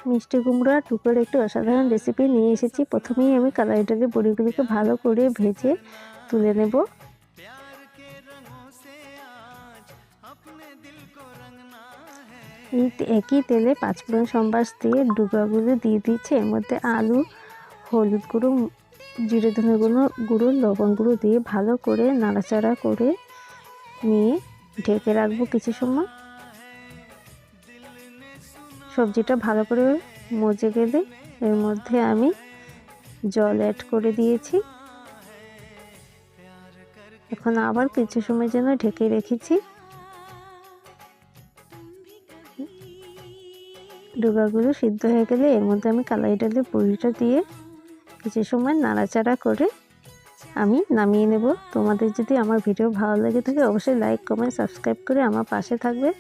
মিষ্টি কুমড়া টুকরোর একটি অসাধারণ রেসিপি নিয়ে এসেছি। প্রথমেই আমি কালাই ডালের বড়িগুলিকে ভালো করে ভেজে তুলে নেব। একই তেলে 5 ফোড়ন সম্বাস দিয়ে ডুবাগুলো দিয়ে দিচ্ছি। এর মধ্যে আলু, হলুদ গুঁড়ো, জিরে ধনে গুঁড়ো, লবণ গুঁড়ো দিয়ে ভালো করে নাড়াচাড়া করে নিয়ে ঢেকে রাখবো কিছু সময়। সবজিটা ভালো করে মজে গেলে এর মধ্যে আমি জল অ্যাড করে দিয়েছি। এখন আবার কিছু সময় জন্য ঢেকে রেখেছি। ডুবাগুলো সিদ্ধ হয়ে গেলে এর মধ্যে আমি কালাই ডালের বড়িটা দিয়ে কিছু সময় নাড়াচাড়া করে আমি নামিয়ে নেব। তোমাদের যদি আমার ভিডিও ভালো লেগে থাকে অবশ্যই লাইক, কমেন্ট, সাবস্ক্রাইব করে আমার পাশে থাকবে।